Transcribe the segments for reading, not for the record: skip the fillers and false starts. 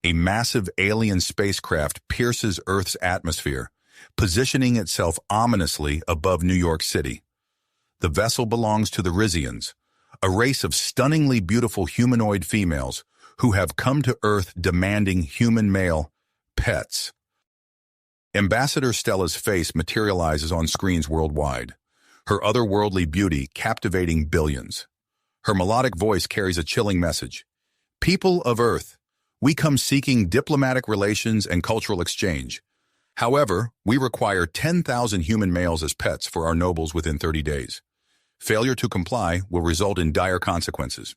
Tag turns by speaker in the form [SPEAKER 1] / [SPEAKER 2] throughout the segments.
[SPEAKER 1] A massive alien spacecraft pierces Earth's atmosphere, positioning itself ominously above New York City. The vessel belongs to the Rians, a race of stunningly beautiful humanoid females who have come to Earth demanding human male pets. Ambassador Stella's face materializes on screens worldwide, her otherworldly beauty captivating billions. Her melodic voice carries a chilling message. People of Earth, we come seeking diplomatic relations and cultural exchange. However, we require 10,000 human males as pets for our nobles within 30 days. Failure to comply will result in dire consequences.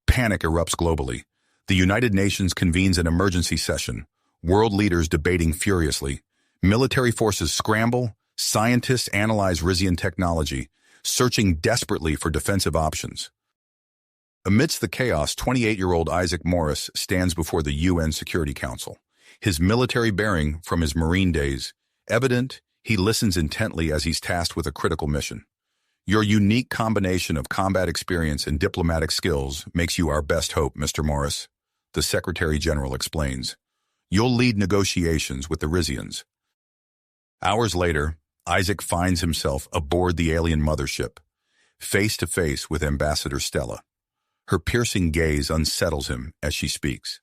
[SPEAKER 1] Panic erupts globally. The United Nations convenes an emergency session, world leaders debating furiously. Military forces scramble, scientists analyze Rian technology, searching desperately for defensive options. Amidst the chaos, 28-year-old Isaac Morris stands before the UN Security Council. His military bearing from his Marine days evident, he listens intently as he's tasked with a critical mission. Your unique combination of combat experience and diplomatic skills makes you our best hope, Mr. Morris, the Secretary General explains. You'll lead negotiations with the Rians. Hours later, Isaac finds himself aboard the alien mothership, face to face with Ambassador Stella. Her piercing gaze unsettles him as she speaks.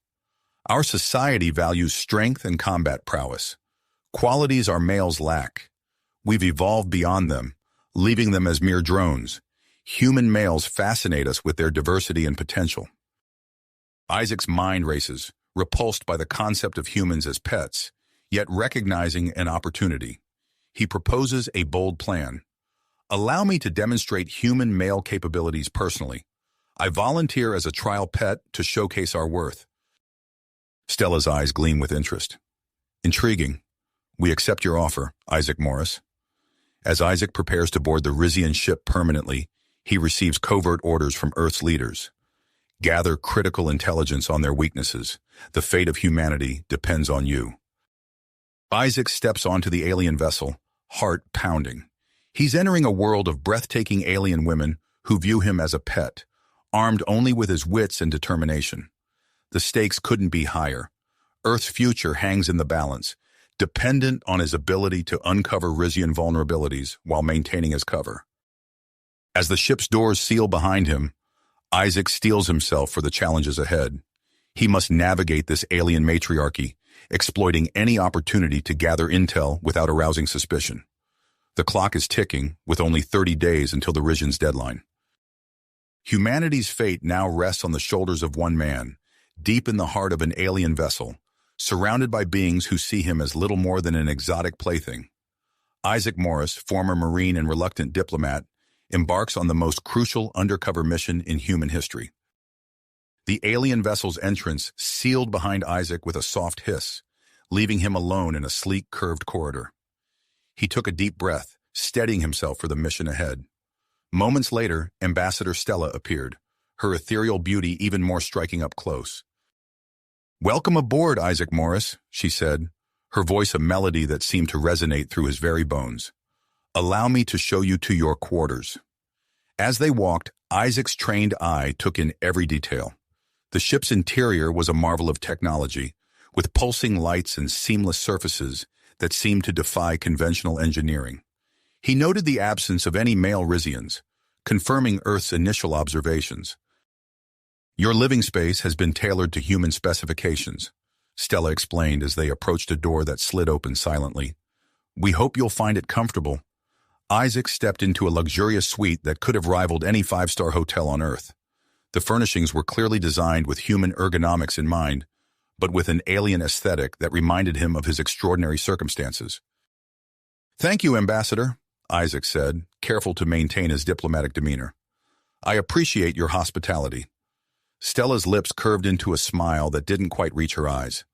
[SPEAKER 1] Our society values strength and combat prowess, qualities our males lack. We've evolved beyond them, leaving them as mere drones. Human males fascinate us with their diversity and potential. Isaac's mind races, repulsed by the concept of humans as pets, yet recognizing an opportunity. He proposes a bold plan. Allow me to demonstrate human male capabilities personally. I volunteer as a trial pet to showcase our worth. Stella's eyes gleam with interest. Intriguing. We accept your offer, Isaac Morris. As Isaac prepares to board the Rian ship permanently, he receives covert orders from Earth's leaders. Gather critical intelligence on their weaknesses. The fate of humanity depends on you. Isaac steps onto the alien vessel, heart pounding. He's entering a world of breathtaking alien women who view him as a pet, armed only with his wits and determination. The stakes couldn't be higher. Earth's future hangs in the balance, dependent on his ability to uncover Rian vulnerabilities while maintaining his cover. As the ship's doors seal behind him, Isaac steels himself for the challenges ahead. He must navigate this alien matriarchy, exploiting any opportunity to gather intel without arousing suspicion. The clock is ticking, with only 30 days until the Rian's deadline. Humanity's fate now rests on the shoulders of one man, deep in the heart of an alien vessel, surrounded by beings who see him as little more than an exotic plaything. Isaac Morris, former Marine and reluctant diplomat, embarks on the most crucial undercover mission in human history. The alien vessel's entrance sealed behind Isaac with a soft hiss, leaving him alone in a sleek, curved corridor. He took a deep breath, steadying himself for the mission ahead. Moments later, Ambassador Stella appeared, her ethereal beauty even more striking up close. "Welcome aboard, Isaac Morris," she said, her voice a melody that seemed to resonate through his very bones. "Allow me to show you to your quarters." As they walked, Isaac's trained eye took in every detail. The ship's interior was a marvel of technology, with pulsing lights and seamless surfaces that seemed to defy conventional engineering. He noted the absence of any male Rians, confirming Earth's initial observations. "Your living space has been tailored to human specifications," Stella explained as they approached a door that slid open silently. "We hope you'll find it comfortable." Isaac stepped into a luxurious suite that could have rivaled any five-star hotel on Earth. The furnishings were clearly designed with human ergonomics in mind, but with an alien aesthetic that reminded him of his extraordinary circumstances. "Thank you, Ambassador," Isaac said, careful to maintain his diplomatic demeanor. "I appreciate your hospitality." Stella's lips curved into a smile that didn't quite reach her eyes.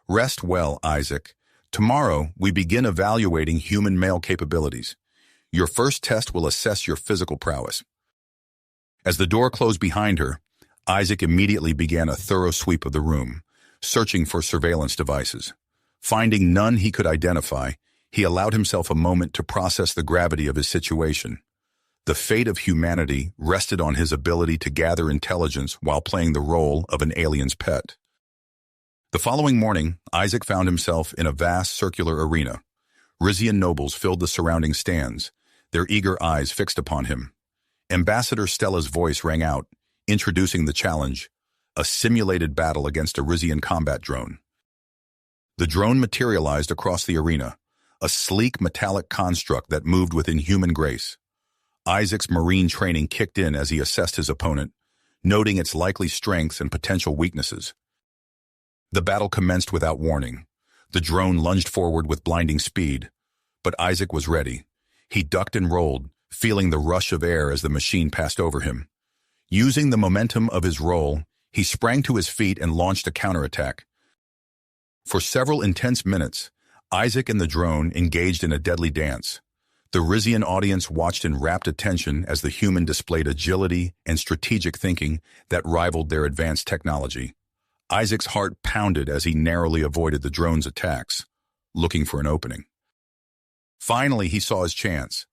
[SPEAKER 1] "Rest well, Isaac. Tomorrow, we begin evaluating human male capabilities. Your first test will assess your physical prowess." As the door closed behind her, Isaac immediately began a thorough sweep of the room, searching for surveillance devices. Finding none he could identify, he allowed himself a moment to process the gravity of his situation. The fate of humanity rested on his ability to gather intelligence while playing the role of an alien's pet. The following morning, Isaac found himself in a vast circular arena. Rizian nobles filled the surrounding stands, their eager eyes fixed upon him. Ambassador Stella's voice rang out, introducing the challenge, a simulated battle against a Rizian combat drone. The drone materialized across the arena, a sleek metallic construct that moved with inhuman grace. Isaac's marine training kicked in as he assessed his opponent, noting its likely strengths and potential weaknesses. The battle commenced without warning. The drone lunged forward with blinding speed, but Isaac was ready. He ducked and rolled, feeling the rush of air as the machine passed over him. Using the momentum of his roll, he sprang to his feet and launched a counterattack. For several intense minutes, Isaac and the drone engaged in a deadly dance. The Rizian audience watched in rapt attention as the human displayed agility and strategic thinking that rivaled their advanced technology. Isaac's heart pounded as he narrowly avoided the drone's attacks, looking for an opening. Finally, he saw his chance.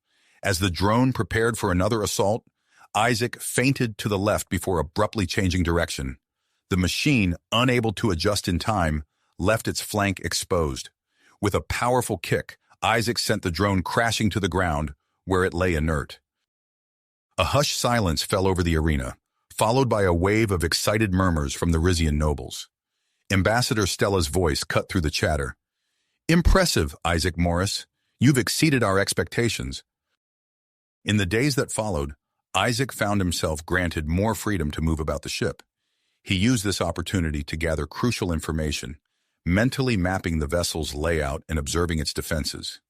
[SPEAKER 1] As the drone prepared for another assault, Isaac feinted to the left before abruptly changing direction. The machine, unable to adjust in time, left its flank exposed. With a powerful kick, Isaac sent the drone crashing to the ground, where it lay inert. A hushed silence fell over the arena, followed by a wave of excited murmurs from the Rizian nobles. Ambassador Stella's voice cut through the chatter. "Impressive, Isaac Morris. You've exceeded our expectations." In the days that followed, Isaac found himself granted more freedom to move about the ship. He used this opportunity to gather crucial information, mentally mapping the vessel's layout and observing its defenses.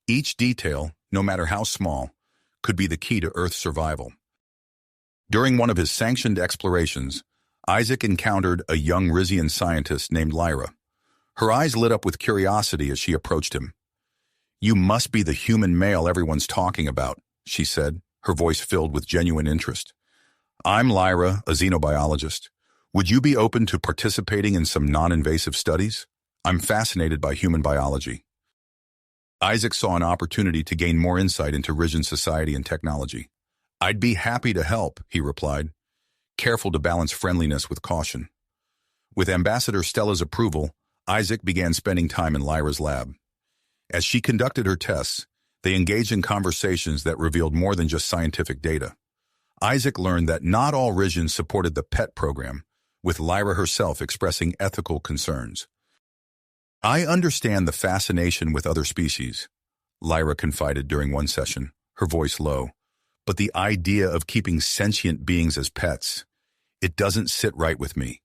[SPEAKER 1] Each detail, no matter how small, could be the key to Earth's survival. During one of his sanctioned explorations, Isaac encountered a young Rizian scientist named Lyra. Her eyes lit up with curiosity as she approached him. "You must be the human male everyone's talking about," she said, her voice filled with genuine interest. "I'm Lyra, a xenobiologist. Would you be open to participating in some non-invasive studies? I'm fascinated by human biology." Isaac saw an opportunity to gain more insight into Rizian society and technology. "I'd be happy to help," he replied, careful to balance friendliness with caution. With Ambassador Stella's approval, Isaac began spending time in Lyra's lab. As she conducted her tests, they engaged in conversations that revealed more than just scientific data. Isaac learned that not all Rizians supported the PET program, with Lyra herself expressing ethical concerns. "I understand the fascination with other species," Lyra confided during one session, her voice low. "But the idea of keeping sentient beings as pets, it doesn't sit right with me."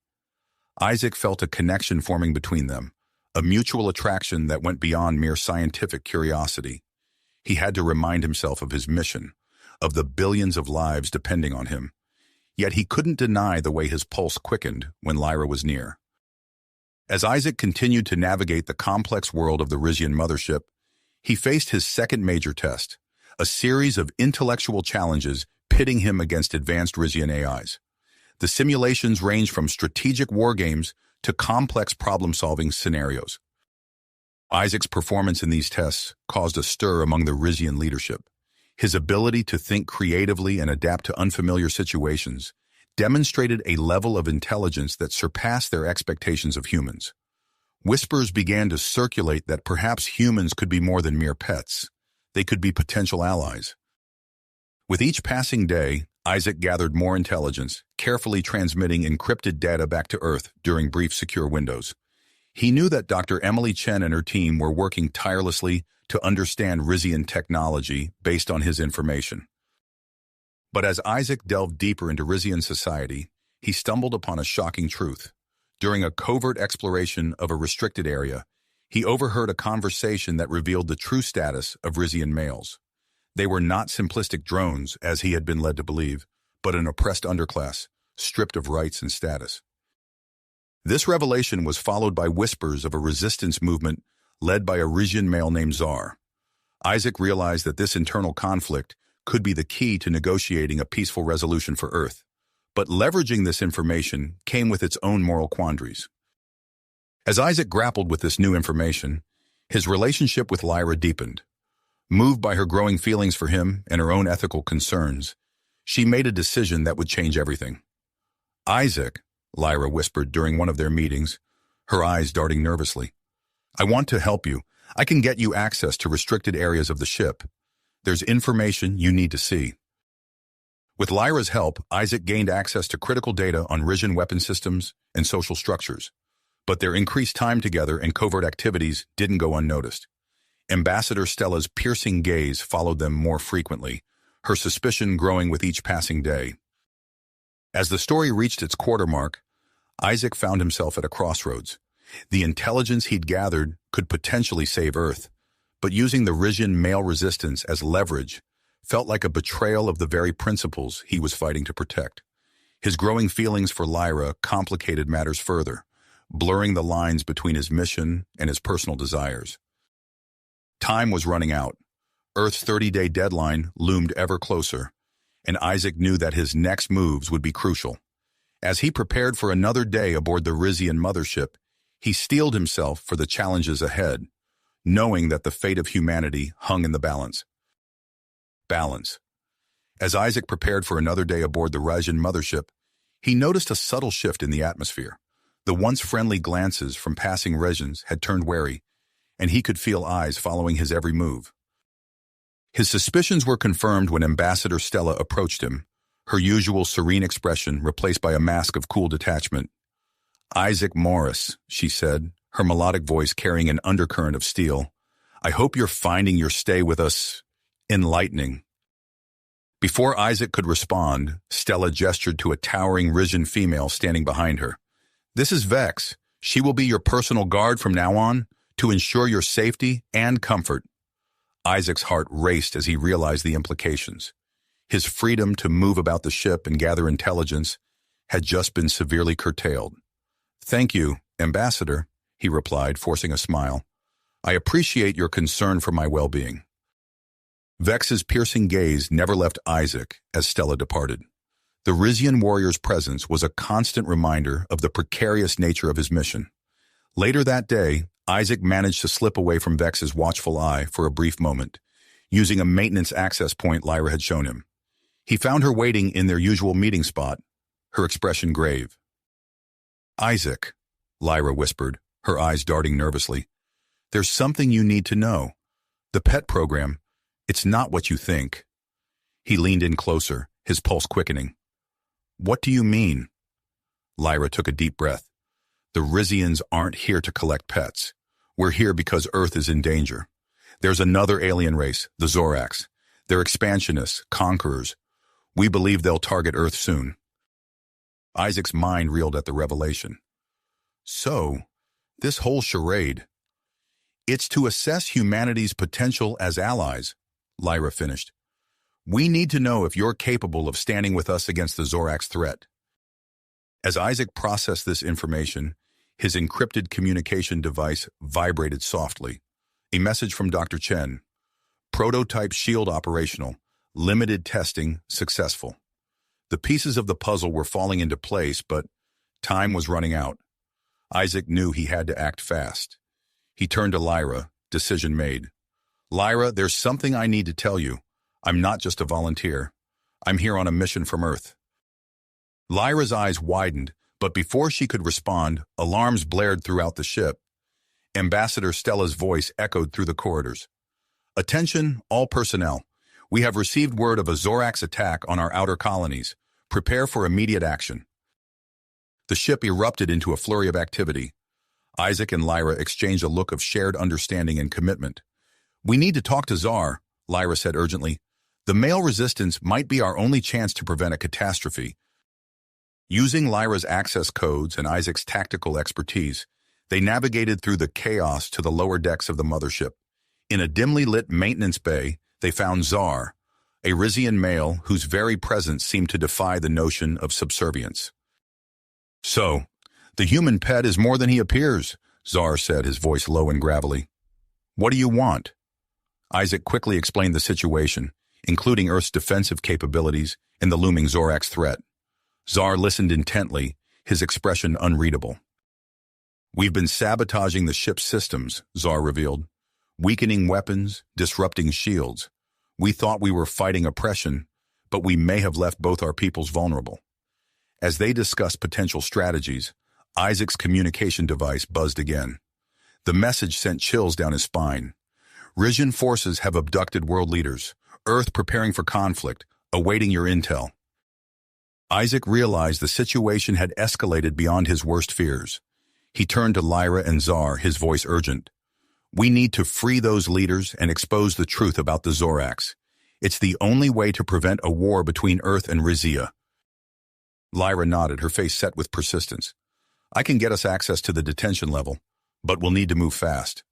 [SPEAKER 1] Isaac felt a connection forming between them, a mutual attraction that went beyond mere scientific curiosity. He had to remind himself of his mission, of the billions of lives depending on him. Yet he couldn't deny the way his pulse quickened when Lyra was near. As Isaac continued to navigate the complex world of the Rizian mothership, he faced his second major test, a series of intellectual challenges pitting him against advanced Rizian AIs. The simulations range from strategic war games to complex problem-solving scenarios. Isaac's performance in these tests caused a stir among the Rizian leadership. His ability to think creatively and adapt to unfamiliar situations demonstrated a level of intelligence that surpassed their expectations of humans. Whispers began to circulate that perhaps humans could be more than mere pets. They could be potential allies. With each passing day, Isaac gathered more intelligence, carefully transmitting encrypted data back to Earth during brief secure windows. He knew that Dr. Emily Chen and her team were working tirelessly to understand Rizian technology based on his information. But as Isaac delved deeper into Rizian society, he stumbled upon a shocking truth. During a covert exploration of a restricted area, he overheard a conversation that revealed the true status of Rizian males. They were not simplistic drones, as he had been led to believe, but an oppressed underclass, stripped of rights and status. This revelation was followed by whispers of a resistance movement led by a Rizian male named Zar. Isaac realized that this internal conflict could be the key to negotiating a peaceful resolution for Earth. But leveraging this information came with its own moral quandaries. As Isaac grappled with this new information, his relationship with Lyra deepened. Moved by her growing feelings for him and her own ethical concerns, she made a decision that would change everything. "Isaac," Lyra whispered during one of their meetings, her eyes darting nervously. I want to help you. I can get you access to restricted areas of the ship. There's information you need to see. With Lyra's help, Isaac gained access to critical data on Rian weapon systems and social structures. But their increased time together and covert activities didn't go unnoticed. Ambassador Stella's piercing gaze followed them more frequently, her suspicion growing with each passing day. As the story reached its quarter mark, Isaac found himself at a crossroads. The intelligence he'd gathered could potentially save Earth, but using the Rian male resistance as leverage felt like a betrayal of the very principles he was fighting to protect. His growing feelings for Lyra complicated matters further, blurring the lines between his mission and his personal desires. Time was running out. Earth's 30-day deadline loomed ever closer, and Isaac knew that his next moves would be crucial. As he prepared for another day aboard the Rian mothership, he steeled himself for the challenges ahead, knowing that the fate of humanity hung in the balance. Balance. As Isaac prepared for another day aboard the Rian mothership, he noticed a subtle shift in the atmosphere. The once friendly glances from passing Rians had turned wary, and he could feel eyes following his every move. His suspicions were confirmed when Ambassador Stella approached him, her usual serene expression replaced by a mask of cool detachment. "Isaac Morris," she said, her melodic voice carrying an undercurrent of steel. "I hope you're finding your stay with us enlightening." Before Isaac could respond, Stella gestured to a towering Rian female standing behind her. "This is Vex. She will be your personal guard from now on, to ensure your safety and comfort." Isaac's heart raced as he realized the implications. His freedom to move about the ship and gather intelligence had just been severely curtailed. "Thank you, Ambassador," he replied, forcing a smile. "I appreciate your concern for my well-being." Vex's piercing gaze never left Isaac as Stella departed. The Rian warrior's presence was a constant reminder of the precarious nature of his mission. Later that day, Isaac managed to slip away from Vex's watchful eye for a brief moment, using a maintenance access point Lyra had shown him. He found her waiting in their usual meeting spot, her expression grave. "Isaac," Lyra whispered, her eyes darting nervously, "there's something you need to know. The pet program, it's not what you think." He leaned in closer, his pulse quickening. "What do you mean?" Lyra took a deep breath. "The Rians aren't here to collect pets. We're here because Earth is in danger. There's another alien race, the Zorax. They're expansionists, conquerors. We believe they'll target Earth soon." Isaac's mind reeled at the revelation. So, this whole charade, it's to assess humanity's potential as allies, Lyra finished. "We need to know if you're capable of standing with us against the Zorax threat." As Isaac processed this information, his encrypted communication device vibrated softly. A message from Dr. Chen. "Prototype shield operational. Limited testing successful." The pieces of the puzzle were falling into place, but time was running out. Isaac knew he had to act fast. He turned to Lyra, decision made. "Lyra, there's something I need to tell you. I'm not just a volunteer. I'm here on a mission from Earth." Lyra's eyes widened, but before she could respond, alarms blared throughout the ship. Ambassador Stella's voice echoed through the corridors. "Attention, all personnel. We have received word of a Zorax attack on our outer colonies. Prepare for immediate action." The ship erupted into a flurry of activity. Isaac and Lyra exchanged a look of shared understanding and commitment. "We need to talk to Zar," Lyra said urgently. "The male resistance might be our only chance to prevent a catastrophe." Using Lyra's access codes and Isaac's tactical expertise, they navigated through the chaos to the lower decks of the mothership. In a dimly lit maintenance bay, they found Zar, a Rian male whose very presence seemed to defy the notion of subservience. "So, the human pet is more than he appears," Zar said, his voice low and gravelly. "What do you want?" Isaac quickly explained the situation, including Earth's defensive capabilities and the looming Zorax threat. Zar listened intently, his expression unreadable. "We've been sabotaging the ship's systems," Zar revealed. "Weakening weapons, disrupting shields. We thought we were fighting oppression, but we may have left both our peoples vulnerable." As they discussed potential strategies, Isaac's communication device buzzed again. The message sent chills down his spine. Rian forces have abducted world leaders. Earth preparing for conflict, awaiting your intel. Isaac realized the situation had escalated beyond his worst fears. He turned to Lyra and Zar, his voice urgent. We need to free those leaders and expose the truth about the zorax. It's the only way to prevent a war between Earth and Rizia. Lyra nodded, her face set with persistence. I can get us access to the detention level, but we'll need to move fast.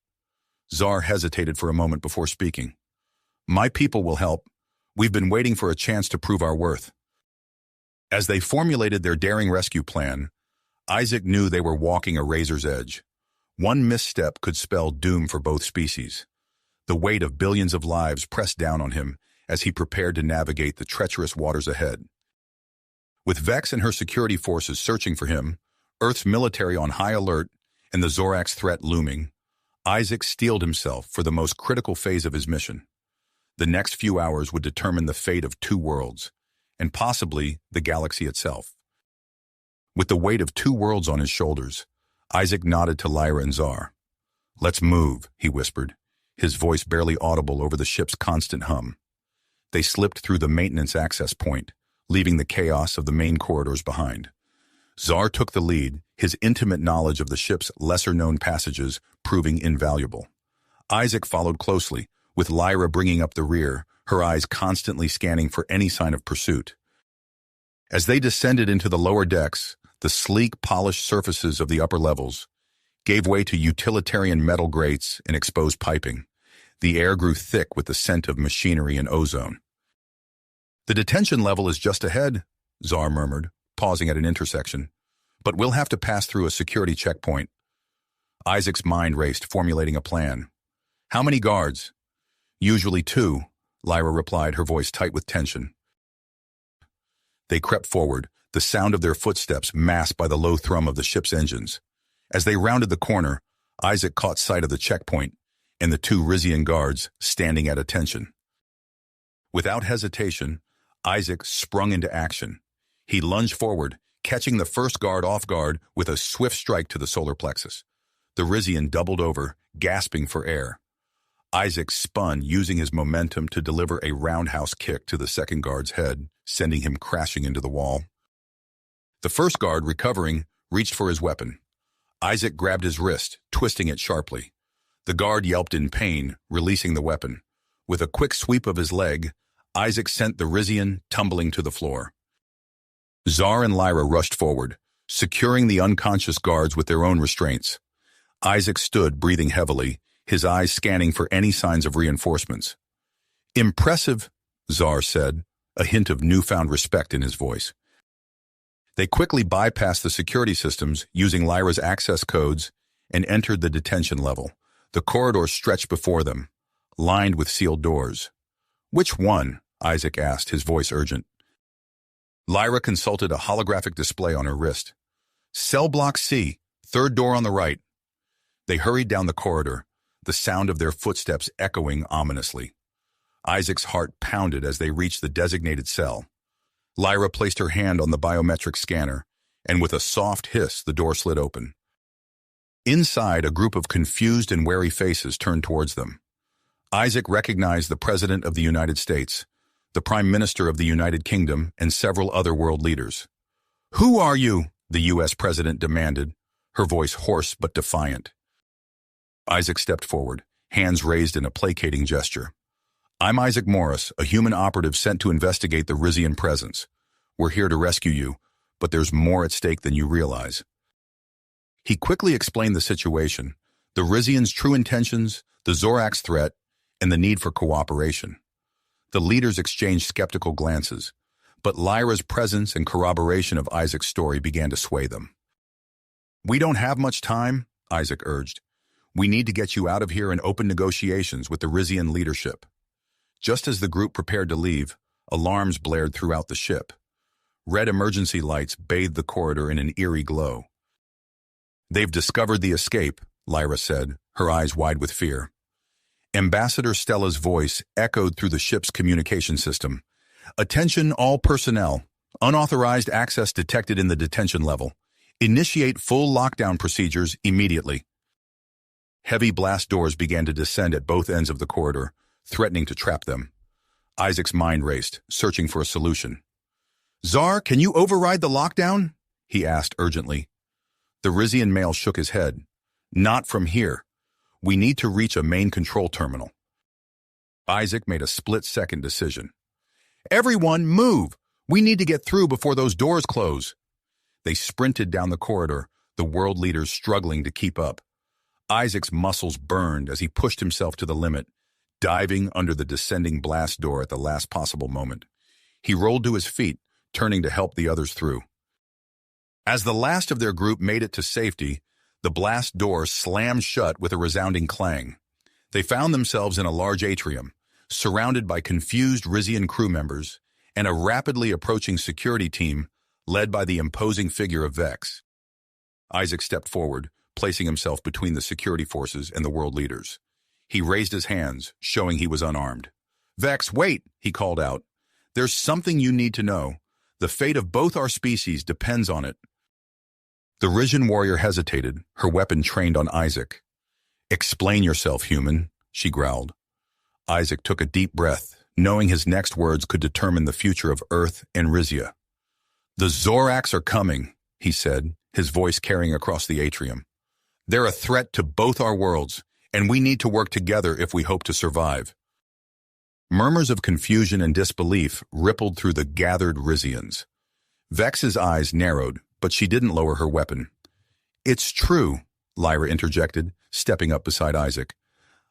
[SPEAKER 1] Zar hesitated for a moment before speaking. My people will help. We've been waiting for a chance to prove our worth. As they formulated their daring rescue plan, Isaac knew they were walking a razor's edge. One misstep could spell doom for both species. The weight of billions of lives pressed down on him as he prepared to navigate the treacherous waters ahead. With Vex and her security forces searching for him, Earth's military on high alert, and the zorax threat looming, Isaac steeled himself for the most critical phase of his mission. The next few hours would determine the fate of two worlds, and possibly the galaxy itself. With the weight of two worlds on his shoulders, Isaac nodded to Lyra and Zar. Let's move, he whispered, his voice barely audible over the ship's constant hum. They slipped through the maintenance access point, leaving the chaos of the main corridors behind. Zar took the lead, his intimate knowledge of the ship's lesser-known passages proving invaluable. Isaac followed closely, with Lyra bringing up the rear, her eyes constantly scanning for any sign of pursuit. As they descended into the lower decks, the sleek, polished surfaces of the upper levels gave way to utilitarian metal grates and exposed piping. The air grew thick with the scent of machinery and ozone. The detention level is just ahead, Zar murmured, pausing at an intersection. But we'll have to pass through a security checkpoint. Isaac's mind raced, formulating a plan. How many guards? Usually 2, Lyra replied, her voice tight with tension. They crept forward, the sound of their footsteps masked by the low thrum of the ship's engines. As they rounded the corner, Isaac caught sight of the checkpoint and the 2 Rizian guards standing at attention. Without hesitation, Isaac sprung into action. He lunged forward, catching the first guard off guard with a swift strike to the solar plexus. The Rizian doubled over, gasping for air. Isaac spun, using his momentum to deliver a roundhouse kick to the second guard's head, sending him crashing into the wall. The first guard, recovering, reached for his weapon. Isaac grabbed his wrist, twisting it sharply. The guard yelped in pain, releasing the weapon. With a quick sweep of his leg, Isaac sent the Rizian tumbling to the floor. Zar and Lyra rushed forward, securing the unconscious guards with their own restraints. Isaac stood, breathing heavily, his eyes scanning for any signs of reinforcements. Impressive, Zar said, a hint of newfound respect in his voice. They quickly bypassed the security systems using Lyra's access codes and entered the detention level. The corridor stretched before them, lined with sealed doors. Which one? Isaac asked, his voice urgent. Lyra consulted a holographic display on her wrist. Cell block C, 3rd door on the right. They hurried down the corridor, the sound of their footsteps echoing ominously. Isaac's heart pounded as they reached the designated cell. Lyra placed her hand on the biometric scanner, and with a soft hiss, the door slid open. Inside, a group of confused and wary faces turned towards them. Isaac recognized the President of the United States, the Prime Minister of the United Kingdom, and several other world leaders. Who are you? The U.S. President demanded, her voice hoarse but defiant. Isaac stepped forward, hands raised in a placating gesture. I'm Isaac Morris, a human operative sent to investigate the Rizian presence. We're here to rescue you, but there's more at stake than you realize. He quickly explained the situation, the Rizians' true intentions, the zorax threat, and the need for cooperation. The leaders exchanged skeptical glances, but Lyra's presence and corroboration of Isaac's story began to sway them. We don't have much time, Isaac urged. We need to get you out of here and open negotiations with the Rizian leadership. Just as the group prepared to leave, alarms blared throughout the ship. Red emergency lights bathed the corridor in an eerie glow. They've discovered the escape, Lyra said, her eyes wide with fear. Ambassador Stella's voice echoed through the ship's communication system. Attention all personnel. Unauthorized access detected in the detention level. Initiate full lockdown procedures immediately. Heavy blast doors began to descend at both ends of the corridor, threatening to trap them. Isaac's mind raced, searching for a solution. "Zar, can you override the lockdown?" he asked urgently. The Rizian male shook his head. "Not from here. We need to reach a main control terminal." Isaac made a split-second decision. "Everyone, move! We need to get through before those doors close." They sprinted down the corridor, the world leaders struggling to keep up. Isaac's muscles burned as he pushed himself to the limit, diving under the descending blast door at the last possible moment. He rolled to his feet, turning to help the others through. As the last of their group made it to safety, the blast door slammed shut with a resounding clang. They found themselves in a large atrium, surrounded by confused Rizian crew members and a rapidly approaching security team led by the imposing figure of Vex. Isaac stepped forward, placing himself between the security forces and the world leaders. He raised his hands, showing he was unarmed. "Vex, wait," he called out. "There's something you need to know. The fate of both our species depends on it." The Rizian warrior hesitated, her weapon trained on Isaac. "Explain yourself, human," she growled. Isaac took a deep breath, knowing his next words could determine the future of Earth and Rizia. "The zorax are coming," he said, his voice carrying across the atrium. "They're a threat to both our worlds, and we need to work together if we hope to survive." Murmurs of confusion and disbelief rippled through the gathered Rizians. Vex's eyes narrowed, but she didn't lower her weapon. "It's true," Lyra interjected, stepping up beside Isaac.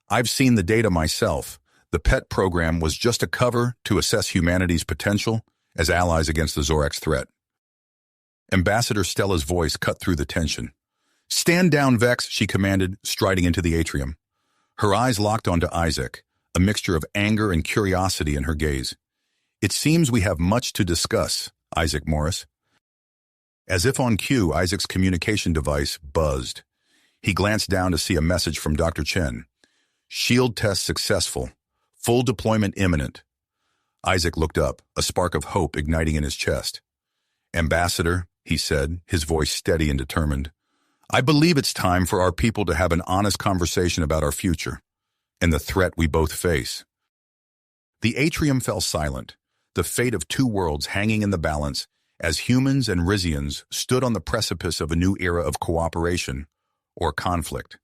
[SPEAKER 1] "I've seen the data myself. The PET program was just a cover to assess humanity's potential as allies against the zorax threat." Ambassador Stella's voice cut through the tension. "Stand down, Vex," she commanded, striding into the atrium. Her eyes locked onto Isaac, a mixture of anger and curiosity in her gaze. "It seems we have much to discuss, Isaac Morris." As if on cue, Isaac's communication device buzzed. He glanced down to see a message from Dr. Chen. "Shield test successful. Full deployment imminent." Isaac looked up, a spark of hope igniting in his chest. "Ambassador," he said, his voice steady and determined, "I believe it's time for our people to have an honest conversation about our future and the threat we both face." The atrium fell silent, the fate of two worlds hanging in the balance as humans and Rizians stood on the precipice of a new era of cooperation or conflict,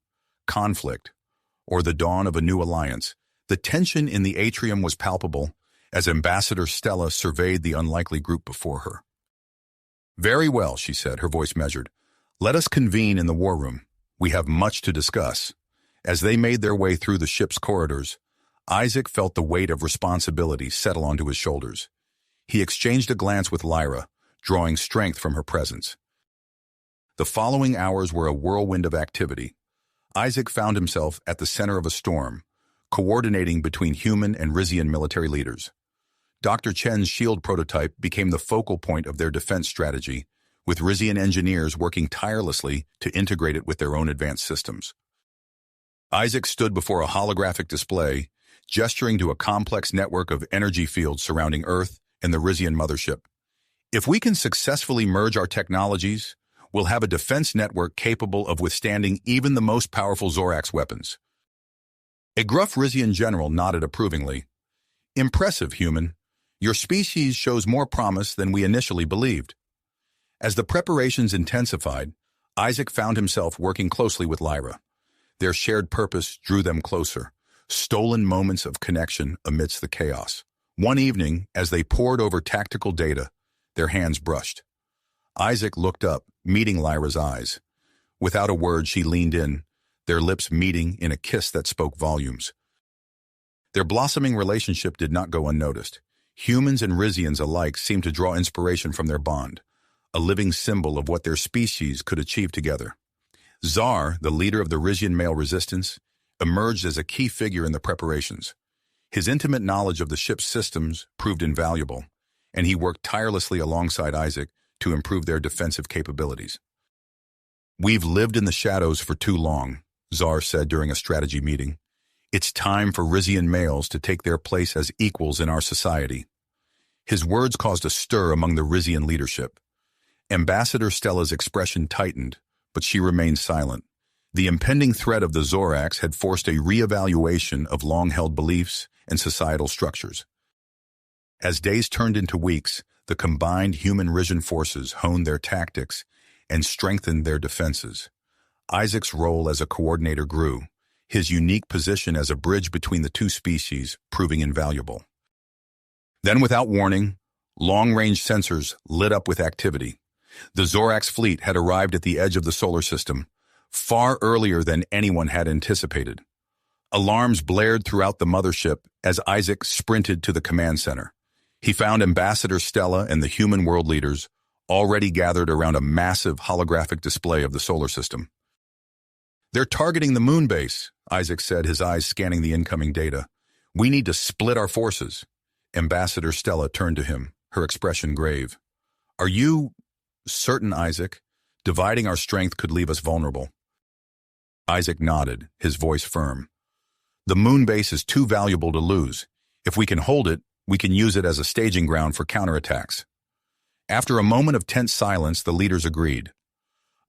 [SPEAKER 1] or the dawn of a new alliance. The tension in the atrium was palpable as Ambassador Stella surveyed the unlikely group before her. "Very well," she said, her voice measured. "Let us convene in the war room. We have much to discuss." As they made their way through the ship's corridors, Isaac felt the weight of responsibility settle onto his shoulders. He exchanged a glance with Lyra, drawing strength from her presence. The following hours were a whirlwind of activity. Isaac found himself at the center of a storm, coordinating between human and Rizian military leaders. Dr. Chen's shield prototype became the focal point of their defense strategy, with Rizian engineers working tirelessly to integrate it with their own advanced systems. Isaac stood before a holographic display, gesturing to a complex network of energy fields surrounding Earth and the Rizian mothership. "If we can successfully merge our technologies, we'll have a defense network capable of withstanding even the most powerful zorax weapons." A gruff Rizian general nodded approvingly. "Impressive, human. Your species shows more promise than we initially believed." As the preparations intensified, Isaac found himself working closely with Lyra. Their shared purpose drew them closer, stolen moments of connection amidst the chaos. One evening, as they pored over tactical data, their hands brushed. Isaac looked up, meeting Lyra's eyes. Without a word, she leaned in, their lips meeting in a kiss that spoke volumes. Their blossoming relationship did not go unnoticed. Humans and Rizians alike seemed to draw inspiration from their bond, a living symbol of what their species could achieve together. Zar, the leader of the Rizian male resistance, emerged as a key figure in the preparations. His intimate knowledge of the ship's systems proved invaluable, and he worked tirelessly alongside Isaac to improve their defensive capabilities. "We've lived in the shadows for too long," Zar said during a strategy meeting. "It's time for Rizian males to take their place as equals in our society." His words caused a stir among the Rizian leadership. Ambassador Stella's expression tightened, but she remained silent. The impending threat of the zorax had forced a reevaluation of long-held beliefs and societal structures. As days turned into weeks, the combined human-Rian forces honed their tactics and strengthened their defenses. Isaac's role as a coordinator grew, his unique position as a bridge between the two species proving invaluable. Then, without warning, long-range sensors lit up with activity. The zorax fleet had arrived at the edge of the solar system, far earlier than anyone had anticipated. Alarms blared throughout the mothership as Isaac sprinted to the command center. He found Ambassador Stella and the human world leaders already gathered around a massive holographic display of the solar system. "They're targeting the moon base," Isaac said, his eyes scanning the incoming data. "We need to split our forces." Ambassador Stella turned to him, her expression grave. "Are you certain, Isaac? Dividing our strength could leave us vulnerable." Isaac nodded, his voice firm. "The moon base is too valuable to lose. If we can hold it, we can use it as a staging ground for counterattacks." After a moment of tense silence, the leaders agreed.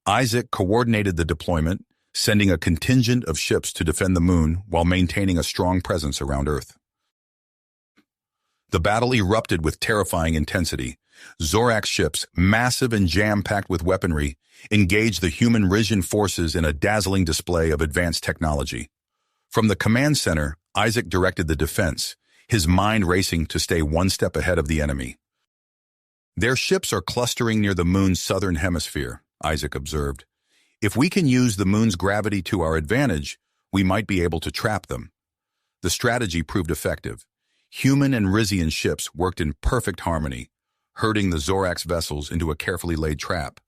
[SPEAKER 1] Isaac coordinated the deployment, sending a contingent of ships to defend the moon while maintaining a strong presence around Earth. The battle erupted with terrifying intensity. Zorax ships, massive and jam-packed with weaponry, engaged the human-Rian forces in a dazzling display of advanced technology. From the command center, Isaac directed the defense, his mind racing to stay one step ahead of the enemy. "Their ships are clustering near the moon's southern hemisphere," Isaac observed. "If we can use the moon's gravity to our advantage, we might be able to trap them." The strategy proved effective. Human and Rian ships worked in perfect harmony, herding the zorax vessels into a carefully laid trap.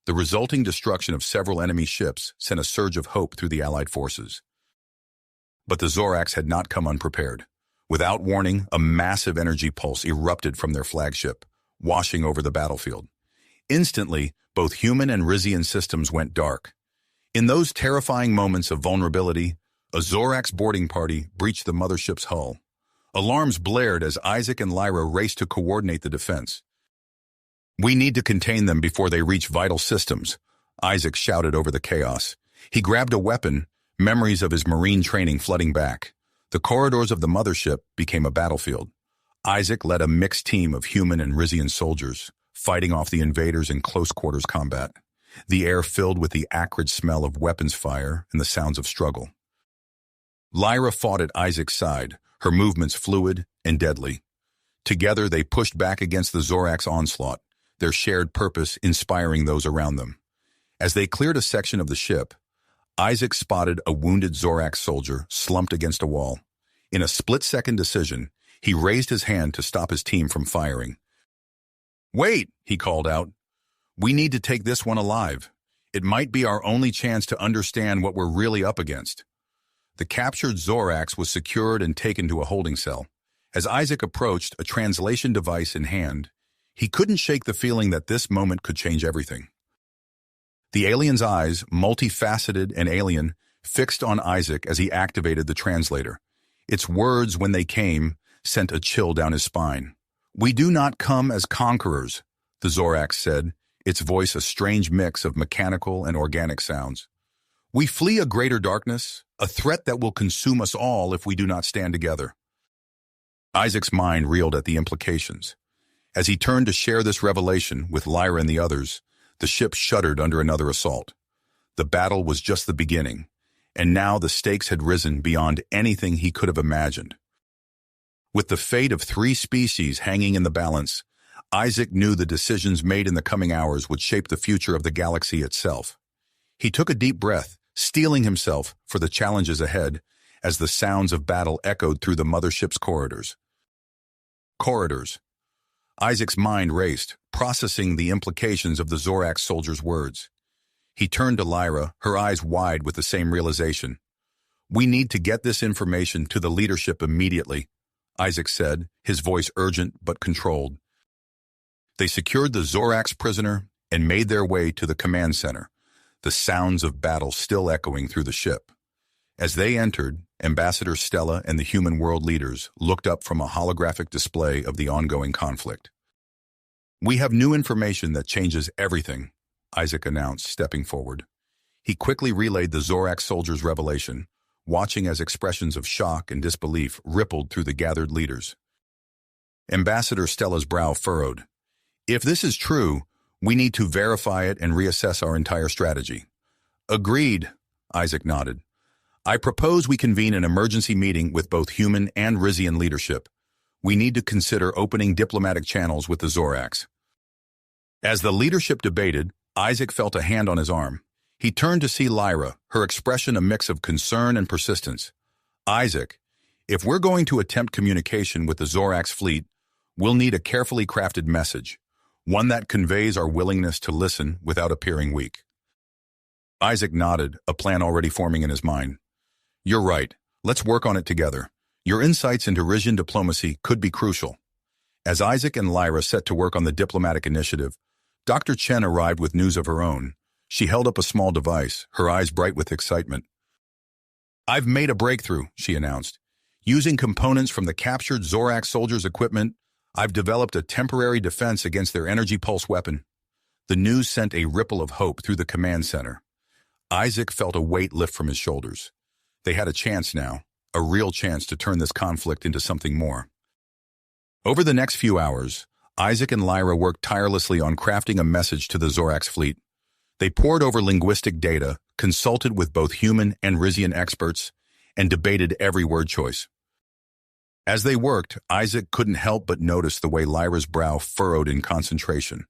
[SPEAKER 1] The resulting destruction of several enemy ships sent a surge of hope through the Allied forces. But the zorax had not come unprepared. Without warning, a massive energy pulse erupted from their flagship, washing over the battlefield. Instantly, both human and Rian systems went dark. In those terrifying moments of vulnerability, a zorax boarding party breached the mothership's hull. Alarms blared as Isaac and Lyra raced to coordinate the defense. "We need to contain them before they reach vital systems," Isaac shouted over the chaos. He grabbed a weapon, memories of his marine training flooding back. The corridors of the mothership became a battlefield. Isaac led a mixed team of human and Rian soldiers, fighting off the invaders in close-quarters combat. The air filled with the acrid smell of weapons fire and the sounds of struggle. Lyra fought at Isaac's side, her movements fluid and deadly. Together, they pushed back against the zorax onslaught, their shared purpose inspiring those around them. As they cleared a section of the ship, Isaac spotted a wounded zorax soldier slumped against a wall. In a split-second decision, he raised his hand to stop his team from firing. "Wait," he called out. "We need to take this one alive. It might be our only chance to understand what we're really up against." The captured zorax was secured and taken to a holding cell. As Isaac approached, a translation device in hand, he couldn't shake the feeling that this moment could change everything. The alien's eyes, multifaceted and alien, fixed on Isaac as he activated the translator. Its words, when they came, sent a chill down his spine. "We do not come as conquerors," the zorax said, its voice a strange mix of mechanical and organic sounds. "We flee a greater darkness, a threat that will consume us all if we do not stand together." Isaac's mind reeled at the implications. As he turned to share this revelation with Lyra and the others, the ship shuddered under another assault. The battle was just the beginning, and now the stakes had risen beyond anything he could have imagined. With the fate of 3 species hanging in the balance, Isaac knew the decisions made in the coming hours would shape the future of the galaxy itself. He took a deep breath, steeling himself for the challenges ahead as the sounds of battle echoed through the mothership's corridors. Isaac's mind raced, processing the implications of the zorax soldier's words. He turned to Lyra, her eyes wide with the same realization. "We need to get this information to the leadership immediately," Isaac said, his voice urgent but controlled. They secured the zorax prisoner and made their way to the command center, the sounds of battle still echoing through the ship. As they entered, Ambassador Stella and the human world leaders looked up from a holographic display of the ongoing conflict. "We have new information that changes everything," Isaac announced, stepping forward. He quickly relayed the zorax soldiers' revelation, watching as expressions of shock and disbelief rippled through the gathered leaders. Ambassador Stella's brow furrowed. "If this is true, we need to verify it and reassess our entire strategy." "Agreed," Isaac nodded. "I propose we convene an emergency meeting with both human and Rizian leadership. We need to consider opening diplomatic channels with the zorax." As the leadership debated, Isaac felt a hand on his arm. He turned to see Lyra, her expression a mix of concern and persistence. "Isaac, if we're going to attempt communication with the zorax fleet, we'll need a carefully crafted message, one that conveys our willingness to listen without appearing weak." Isaac nodded, a plan already forming in his mind. "You're right. Let's work on it together. Your insights into Rizian diplomacy could be crucial." As Isaac and Lyra set to work on the diplomatic initiative, Dr. Chen arrived with news of her own. She held up a small device, her eyes bright with excitement. "I've made a breakthrough," she announced. "Using components from the captured zorax soldiers' equipment, I've developed a temporary defense against their energy pulse weapon." The news sent a ripple of hope through the command center. Isaac felt a weight lift from his shoulders. They had a chance now, a real chance to turn this conflict into something more. Over the next few hours, Isaac and Lyra worked tirelessly on crafting a message to the zorax fleet. They pored over linguistic data, consulted with both human and Rizian experts, and debated every word choice. As they worked, Isaac couldn't help but notice the way Lyra's brow furrowed in concentration,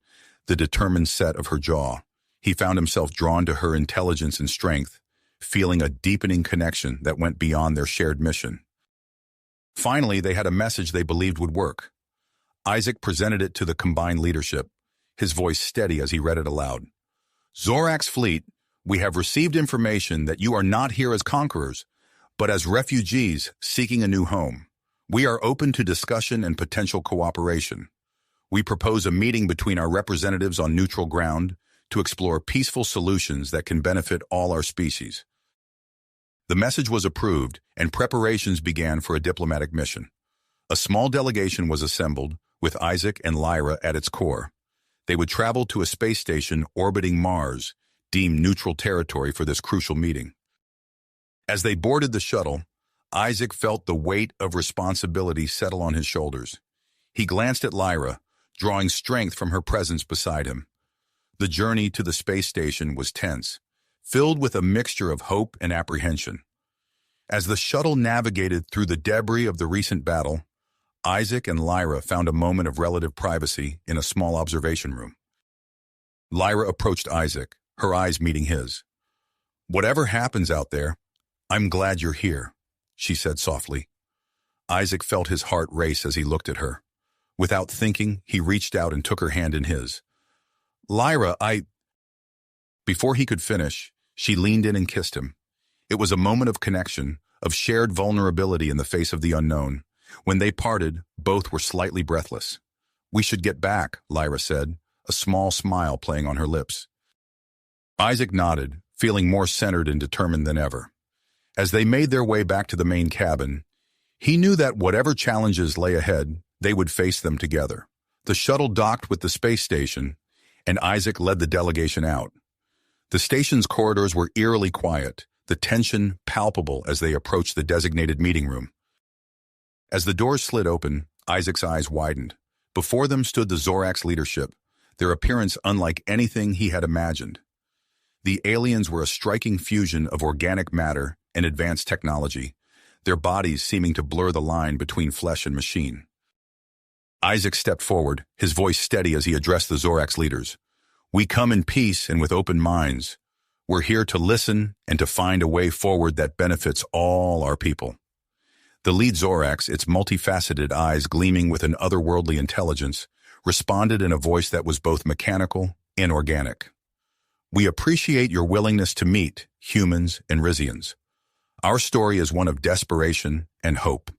[SPEAKER 1] the determined set of her jaw. He found himself drawn to her intelligence and strength, feeling a deepening connection that went beyond their shared mission. Finally, they had a message they believed would work. Isaac presented it to the combined leadership, his voice steady as he read it aloud. "Zorax fleet, we have received information that you are not here as conquerors, but as refugees seeking a new home. We are open to discussion and potential cooperation. We propose a meeting between our representatives on neutral ground to explore peaceful solutions that can benefit all our species." The message was approved, and preparations began for a diplomatic mission. A small delegation was assembled, with Isaac and Lyra at its core. They would travel to a space station orbiting Mars, deemed neutral territory for this crucial meeting. As they boarded the shuttle, Isaac felt the weight of responsibility settle on his shoulders. He glanced at Lyra, drawing strength from her presence beside him. The journey to the space station was tense, filled with a mixture of hope and apprehension. As the shuttle navigated through the debris of the recent battle, Isaac and Lyra found a moment of relative privacy in a small observation room. Lyra approached Isaac, her eyes meeting his. "Whatever happens out there, I'm glad you're here," she said softly. Isaac felt his heart race as he looked at her. Without thinking, he reached out and took her hand in his. "Lyra, Before he could finish, she leaned in and kissed him. It was a moment of connection, of shared vulnerability in the face of the unknown. When they parted, both were slightly breathless. "We should get back," Lyra said, a small smile playing on her lips. Isaac nodded, feeling more centered and determined than ever. As they made their way back to the main cabin, he knew that whatever challenges lay ahead, they would face them together. The shuttle docked with the space station, and Isaac led the delegation out. The station's corridors were eerily quiet, the tension palpable as they approached the designated meeting room. As the doors slid open, Isaac's eyes widened. Before them stood the zorax leadership, their appearance unlike anything he had imagined. The aliens were a striking fusion of organic matter and advanced technology, their bodies seeming to blur the line between flesh and machine. Isaac stepped forward, his voice steady as he addressed the zorax leaders. "We come in peace and with open minds. We're here to listen and to find a way forward that benefits all our people." The lead zorax, its multifaceted eyes gleaming with an otherworldly intelligence, responded in a voice that was both mechanical and organic. "We appreciate your willingness to meet humans and Rizians. Our story is one of desperation and hope.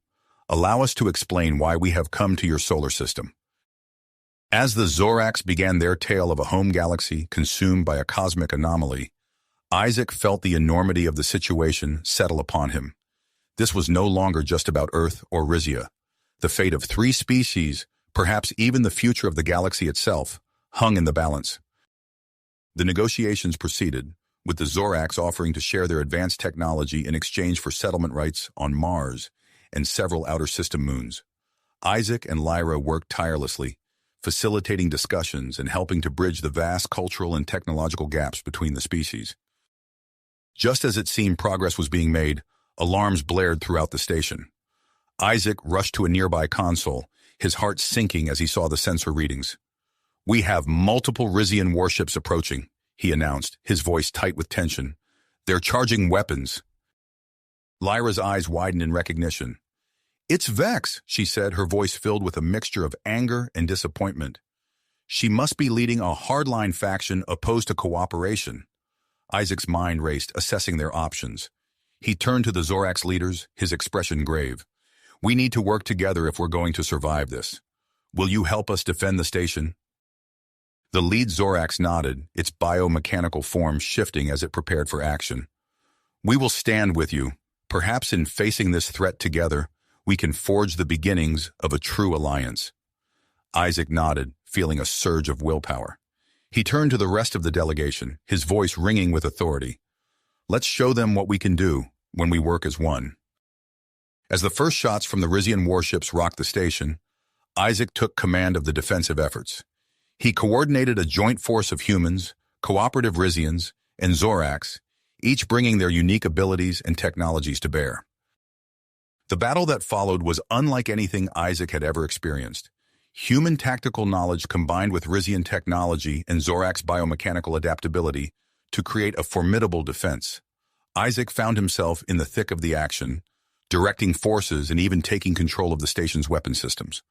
[SPEAKER 1] Allow us to explain why we have come to your solar system." As the zorax began their tale of a home galaxy consumed by a cosmic anomaly, Isaac felt the enormity of the situation settle upon him. This was no longer just about Earth or Rizia. The fate of 3 species, Perhaps even the future of the galaxy itself hung in the balance. The negotiations proceeded, with the Zorax offering to share their advanced technology in exchange for settlement rights on Mars and several outer system moons. Isaac and Lyra worked tirelessly, facilitating discussions and helping to bridge the vast cultural and technological gaps between the species. Just as it seemed progress was being made, alarms blared throughout the station. Isaac rushed to a nearby console, his heart sinking as he saw the sensor readings. "We have multiple Rian warships approaching," he announced, his voice tight with tension. "They're charging weapons." Lyra's eyes widened in recognition. "It's Vex," she said, her voice filled with a mixture of anger and disappointment. She must be leading a hardline faction opposed to cooperation. Isaac's mind raced, assessing their options. He turned to the Zorax leaders, his expression grave. "We need to work together if we're going to survive this. Will you help us defend the station?" The lead Zorax nodded, its biomechanical form shifting as it prepared for action. "We will stand with you. Perhaps in facing this threat together, we can forge the beginnings of a true alliance." Isaac nodded, feeling a surge of willpower. He turned to the rest of the delegation, his voice ringing with authority. "Let's show them what we can do when we work as one." As the first shots from the Rian warships rocked the station, Isaac took command of the defensive efforts. He coordinated a joint force of humans, cooperative Rians, and Zorax, each bringing their unique abilities and technologies to bear. The battle that followed was unlike anything Isaac had ever experienced. Human tactical knowledge combined with Rian technology and Zorax biomechanical adaptability to create a formidable defense. Isaac found himself in the thick of the action, directing forces and even taking control of the station's weapon systems.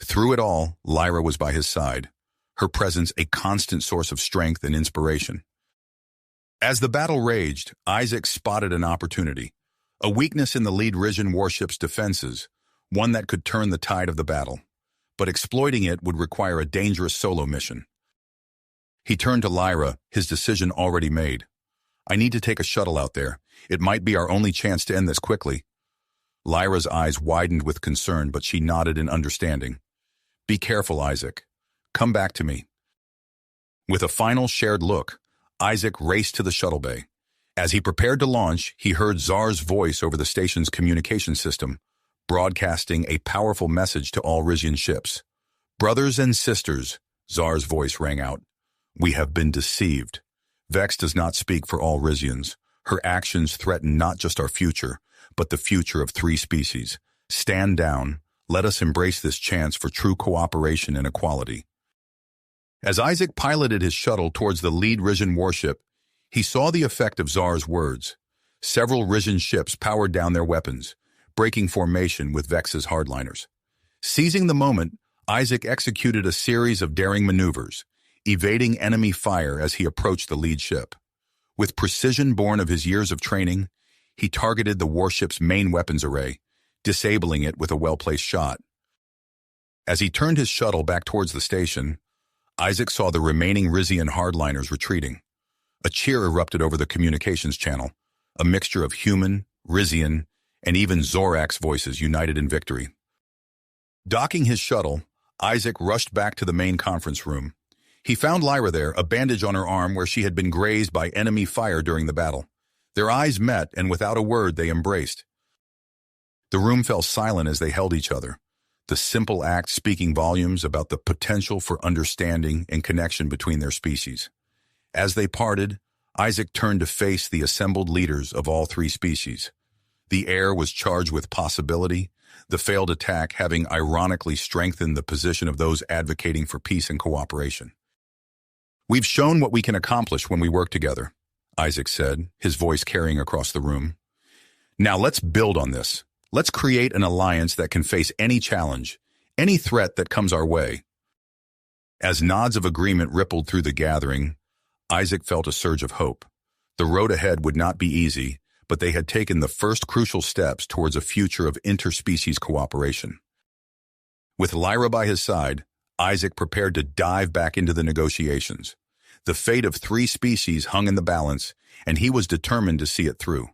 [SPEAKER 1] Through it all, Lyra was by his side, her presence a constant source of strength and inspiration. As the battle raged, Isaac spotted an opportunity, a weakness in the lead Rian warship's defenses, one that could turn the tide of the battle. But exploiting it would require a dangerous solo mission. He turned to Lyra, his decision already made. "I need to take a shuttle out there. It might be our only chance to end this quickly." Lyra's eyes widened with concern, but she nodded in understanding. "Be careful, Isaac. Come back to me." With a final shared look, Isaac raced to the shuttle bay. As he prepared to launch, he heard Zar's voice over the station's communication system, broadcasting a powerful message to all Rian ships. "Brothers and sisters," Zar's voice rang out, "we have been deceived. Vex does not speak for all Rians. Her actions threaten not just our future, but the future of 3 species. Stand down. Let us embrace this chance for true cooperation and equality." As Isaac piloted his shuttle towards the lead Rian warship, he saw the effect of Zar's words. Several Rian ships powered down their weapons, breaking formation with Vex's hardliners. Seizing the moment, Isaac executed a series of daring maneuvers, evading enemy fire as he approached the lead ship. With precision born of his years of training, he targeted the warship's main weapons array, disabling it with a well-placed shot. As he turned his shuttle back towards the station, Isaac saw the remaining Rian hardliners retreating. A cheer erupted over the communications channel, a mixture of human, Rian, and even Zorax voices united in victory. Docking his shuttle, Isaac rushed back to the main conference room. He found Lyra there, a bandage on her arm where she had been grazed by enemy fire during the battle. Their eyes met, and without a word they embraced. The room fell silent as they held each other, the simple act speaking volumes about the potential for understanding and connection between their species. As they parted, Isaac turned to face the assembled leaders of all 3 species. The air was charged with possibility, the failed attack having ironically strengthened the position of those advocating for peace and cooperation. "We've shown what we can accomplish when we work together," Isaac said, his voice carrying across the room. "Now let's build on this. Let's create an alliance that can face any challenge, any threat that comes our way." As nods of agreement rippled through the gathering, Isaac felt a surge of hope. The road ahead would not be easy, but they had taken the first crucial steps towards a future of interspecies cooperation. With Lyra by his side, Isaac prepared to dive back into the negotiations. The fate of 3 species hung in the balance, and he was determined to see it through.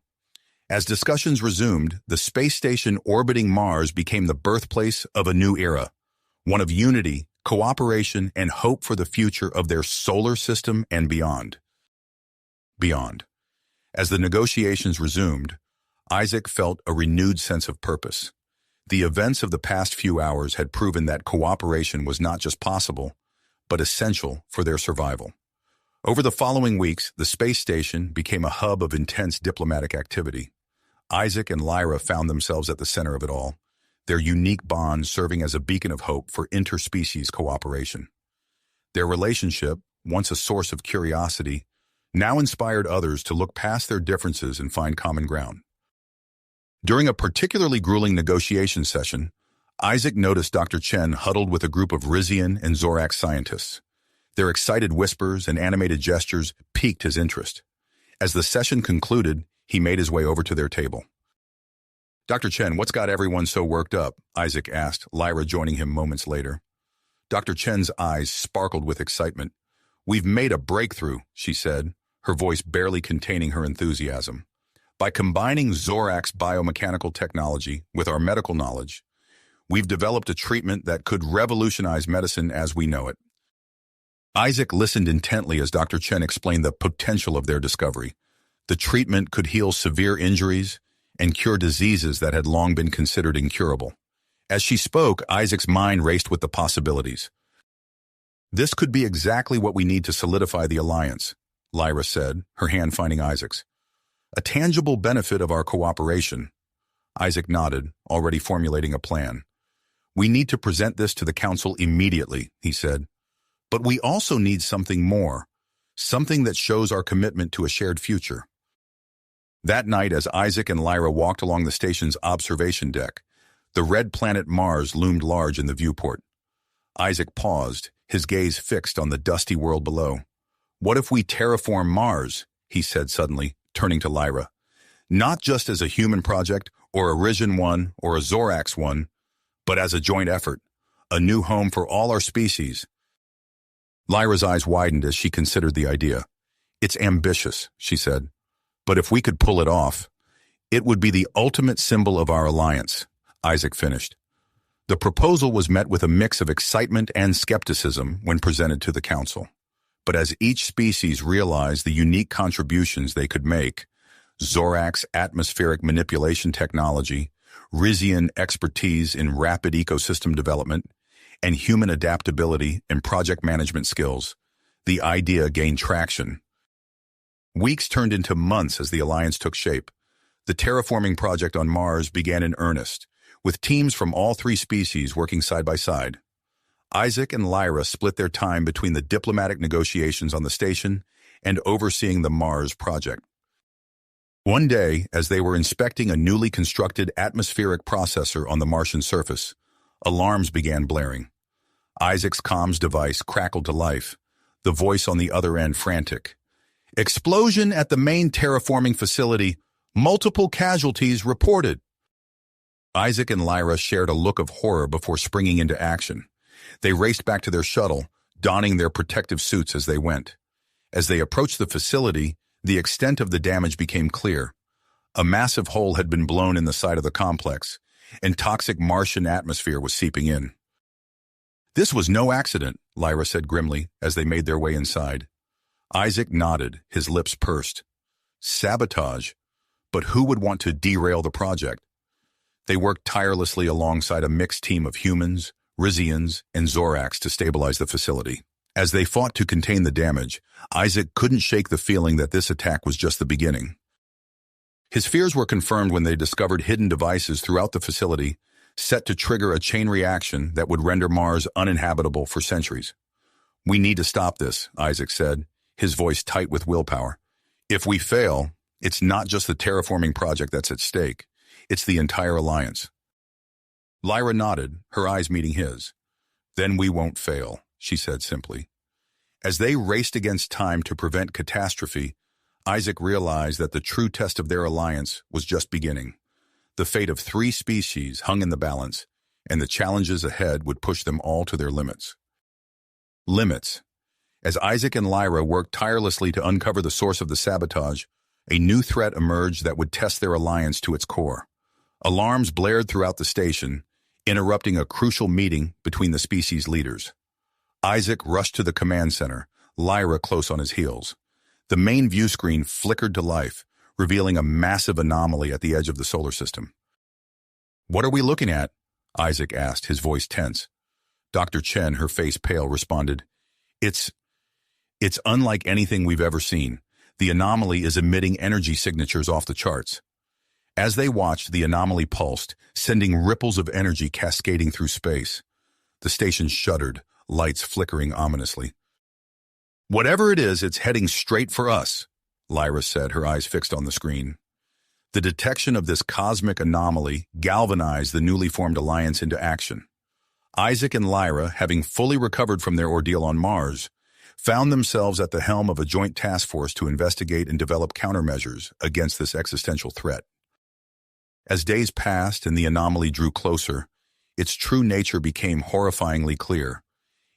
[SPEAKER 1] As discussions resumed, the space station orbiting Mars became the birthplace of a new era, one of unity, cooperation, and hope for the future of their solar system and beyond. As the negotiations resumed, Isaac felt a renewed sense of purpose. The events of the past few hours had proven that cooperation was not just possible, but essential for their survival. Over the following weeks, the space station became a hub of intense diplomatic activity. Isaac and Lyra found themselves at the center of it all, their unique bond serving as a beacon of hope for interspecies cooperation. Their relationship, once a source of curiosity, now inspired others to look past their differences and find common ground. During a particularly grueling negotiation session, Isaac noticed Dr. Chen huddled with a group of Rian and zorax scientists. Their excited whispers and animated gestures piqued his interest. As the session concluded, he made his way over to their table. "Dr. Chen, what's got everyone so worked up?" Isaac asked, Lyra joining him moments later. Dr. Chen's eyes sparkled with excitement. "We've made a breakthrough," she said, her voice barely containing her enthusiasm. "By combining zorax biomechanical technology with our medical knowledge, we've developed a treatment that could revolutionize medicine as we know it." Isaac listened intently as Dr. Chen explained the potential of their discovery. The treatment could heal severe injuries and cure diseases that had long been considered incurable. As she spoke, Isaac's mind raced with the possibilities. "This could be exactly what we need to solidify the alliance," Lyra said, her hand finding Isaac's. "A tangible benefit of our cooperation." Isaac nodded, already formulating a plan. "We need to present this to the council immediately," he said. "But we also need something more, something that shows our commitment to a shared future." That night, as Isaac and Lyra walked along the station's observation deck, the red planet Mars loomed large in the viewport. Isaac paused, his gaze fixed on the dusty world below. "What if we terraform Mars?" he said suddenly, turning to Lyra. "Not just as a human project, or a Rian one, or a zorax one, but as a joint effort, a new home for all our species." Lyra's eyes widened as she considered the idea. "It's ambitious," she said, "but if we could pull it off, it would be the ultimate symbol of our alliance," Isaac finished. The proposal was met with a mix of excitement and skepticism when presented to the council. But as each species realized the unique contributions they could make, zorax atmospheric manipulation technology, Rian expertise in rapid ecosystem development, and human adaptability and project management skills, the idea gained traction. Weeks turned into months as the alliance took shape. The terraforming project on Mars began in earnest, with teams from all three species working side by side. Isaac and Lyra split their time between the diplomatic negotiations on the station and overseeing the Mars project. One day, as they were inspecting a newly constructed atmospheric processor on the Martian surface, alarms began blaring. Isaac's comms device crackled to life, the voice on the other end frantic. "Explosion at the main terraforming facility. Multiple casualties reported." Isaac and Lyra shared a look of horror before springing into action. They raced back to their shuttle, donning their protective suits as they went. As they approached the facility, the extent of the damage became clear. A massive hole had been blown in the side of the complex, and toxic Martian atmosphere was seeping in. "This was no accident," Lyra said grimly as they made their way inside. Isaac nodded, his lips pursed. Sabotage? But who would want to derail the project? They worked tirelessly alongside a mixed team of humans, Rians, and zorax to stabilize the facility. As they fought to contain the damage, Isaac couldn't shake the feeling that this attack was just the beginning. His fears were confirmed when they discovered hidden devices throughout the facility, set to trigger a chain reaction that would render Mars uninhabitable for centuries. "We need to stop this," Isaac said, his voice tight with willpower. "If we fail, it's not just the terraforming project that's at stake. It's the entire alliance." Lyra nodded, her eyes meeting his. "Then we won't fail," she said simply. As they raced against time to prevent catastrophe, Isaac realized that the true test of their alliance was just beginning. The fate of 3 species hung in the balance, and the challenges ahead would push them all to their limits. Limits. As Isaac and Lyra worked tirelessly to uncover the source of the sabotage, a new threat emerged that would test their alliance to its core. Alarms blared throughout the station, interrupting a crucial meeting between the species leaders. Isaac rushed to the command center, Lyra close on his heels. The main view screen flickered to life, revealing a massive anomaly at the edge of the solar system. "What are we looking at?" Isaac asked, his voice tense. Dr. Chen, her face pale, responded, It's unlike anything we've ever seen. The anomaly is emitting energy signatures off the charts." As they watched, the anomaly pulsed, sending ripples of energy cascading through space. The station shuddered, lights flickering ominously. "Whatever it is, it's heading straight for us," Lyra said, her eyes fixed on the screen. The detection of this cosmic anomaly galvanized the newly formed alliance into action. Isaac and Lyra, having fully recovered from their ordeal on Mars, found themselves at the helm of a joint task force to investigate and develop countermeasures against this existential threat. As days passed and the anomaly drew closer, its true nature became horrifyingly clear.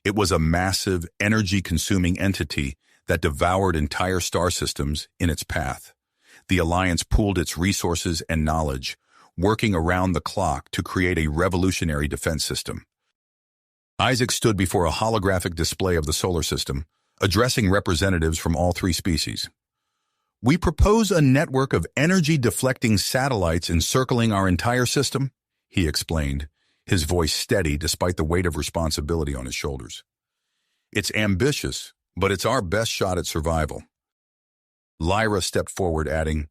[SPEAKER 1] It was a massive, energy-consuming entity that devoured entire star systems in its path. The Alliance pooled its resources and knowledge, working around the clock to create a revolutionary defense system. Isaac stood before a holographic display of the solar system, addressing representatives from all three species. "We propose a network of energy-deflecting satellites encircling our entire system," he explained, his voice steady despite the weight of responsibility on his shoulders. "It's ambitious, but it's our best shot at survival." Lyra stepped forward, adding,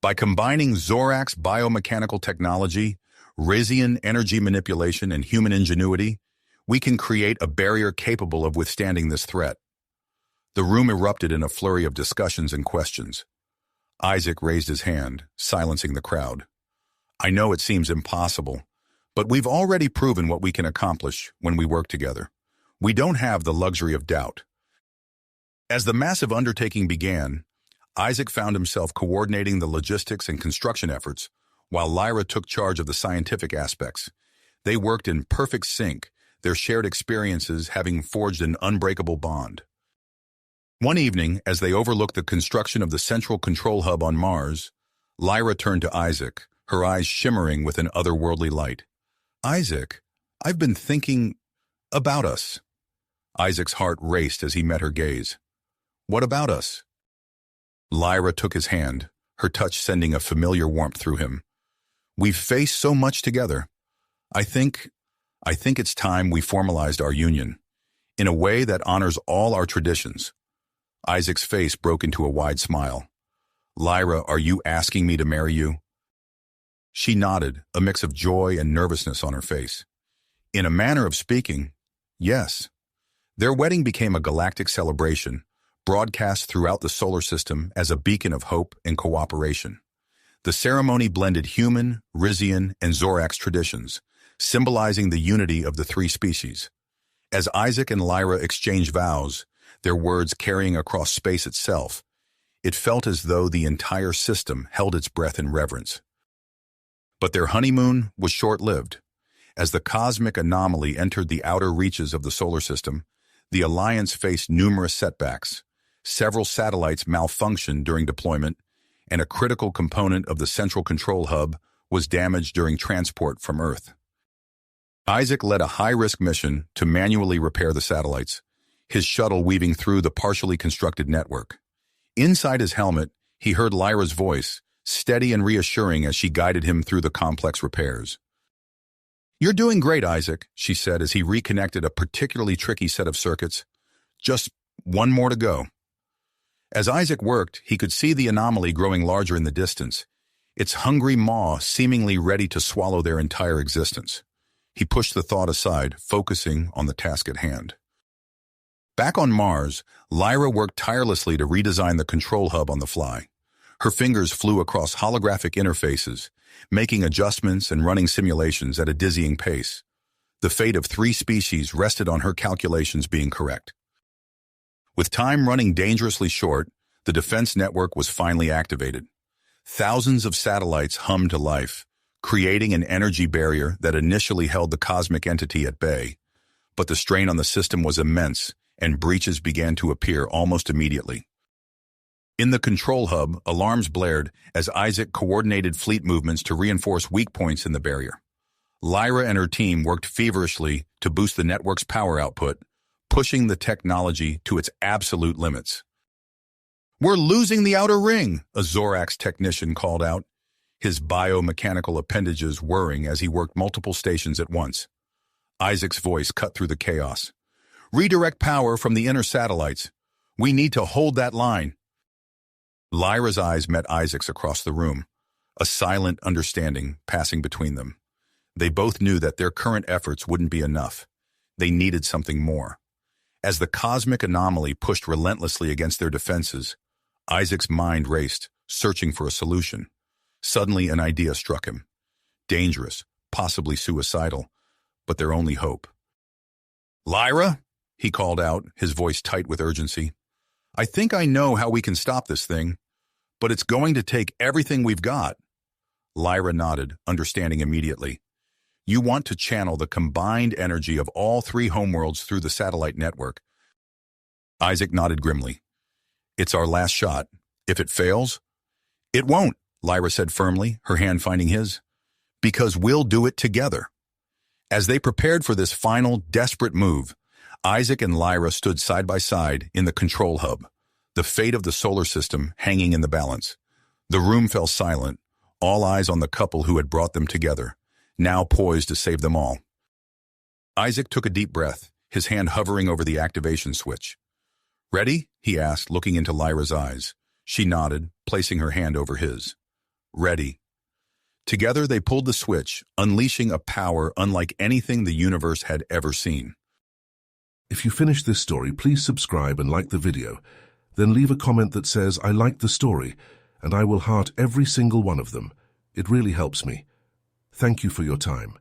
[SPEAKER 1] "By combining zorax biomechanical technology, rian energy manipulation, and human ingenuity, we can create a barrier capable of withstanding this threat." The room erupted in a flurry of discussions and questions. Isaac raised his hand, silencing the crowd. "I know it seems impossible, but we've already proven what we can accomplish when we work together. We don't have the luxury of doubt." As the massive undertaking began, Isaac found himself coordinating the logistics and construction efforts, while Lyra took charge of the scientific aspects. They worked in perfect sync, their shared experiences having forged an unbreakable bond. One evening, as they overlooked the construction of the central control hub on Mars, Lyra turned to Isaac, her eyes shimmering with an otherworldly light. "Isaac, I've been thinking about us." Isaac's heart raced as he met her gaze. "What about us?" Lyra took his hand, her touch sending a familiar warmth through him. "We've faced so much together. I think it's time we formalized our union, in a way that honors all our traditions." Isaac's face broke into a wide smile. "Lyra, are you asking me to marry you?" She nodded, a mix of joy and nervousness on her face. In a manner of speaking, yes. Their wedding became a galactic celebration, broadcast throughout the solar system as a beacon of hope and cooperation. The ceremony blended human, rian, and zorax traditions, symbolizing the unity of the three species. As Isaac and Lyra exchanged vows, their words carrying across space itself, it felt as though the entire system held its breath in reverence. But their honeymoon was short-lived. As the cosmic anomaly entered the outer reaches of the solar system, the Alliance faced numerous setbacks. Several satellites malfunctioned during deployment, and a critical component of the central control hub was damaged during transport from Earth. Isaac led a high-risk mission to manually repair the satellites, his shuttle weaving through the partially constructed network. Inside his helmet, he heard Lyra's voice, steady and reassuring as she guided him through the complex repairs. "You're doing great, Isaac," she said as he reconnected a particularly tricky set of circuits. "Just one more to go." As Isaac worked, he could see the anomaly growing larger in the distance, its hungry maw seemingly ready to swallow their entire existence. He pushed the thought aside, focusing on the task at hand. Back on Mars, Lyra worked tirelessly to redesign the control hub on the fly. Her fingers flew across holographic interfaces, making adjustments and running simulations at a dizzying pace. The fate of three species rested on her calculations being correct. With time running dangerously short, the defense network was finally activated. Thousands of satellites hummed to life, creating an energy barrier that initially held the cosmic entity at bay. But the strain on the system was immense, and breaches began to appear almost immediately. In the control hub, alarms blared as Isaac coordinated fleet movements to reinforce weak points in the barrier. Lyra and her team worked feverishly to boost the network's power output, pushing the technology to its absolute limits. "We're losing the outer ring," a zorax technician called out, his biomechanical appendages whirring as he worked multiple stations at once. Isaac's voice cut through the chaos. "Redirect power from the inner satellites. We need to hold that line." Lyra's eyes met Isaac's across the room, a silent understanding passing between them. They both knew that their current efforts wouldn't be enough. They needed something more. As the cosmic anomaly pushed relentlessly against their defenses, Isaac's mind raced, searching for a solution. Suddenly, an idea struck him. Dangerous, possibly suicidal, but their only hope. "Lyra," he called out, his voice tight with urgency. "I think I know how we can stop this thing, but it's going to take everything we've got." Lyra nodded, understanding immediately. "You want to channel the combined energy of all three homeworlds through the satellite network." Isaac nodded grimly. "It's our last shot. If it fails—" "It won't," Lyra said firmly, her hand finding his. "Because we'll do it together." As they prepared for this final, desperate move, Isaac and Lyra stood side by side in the control hub, the fate of the solar system hanging in the balance. The room fell silent, all eyes on the couple who had brought them together, now poised to save them all. Isaac took a deep breath, his hand hovering over the activation switch. "Ready?" he asked, looking into Lyra's eyes. She nodded, placing her hand over his. "Ready." Together they pulled the switch, unleashing a power unlike anything the universe had ever seen.
[SPEAKER 2] If you finished this story, please subscribe and like the video. Then leave a comment that says, "I liked the story," and I will heart every single one of them. It really helps me. Thank you for your time.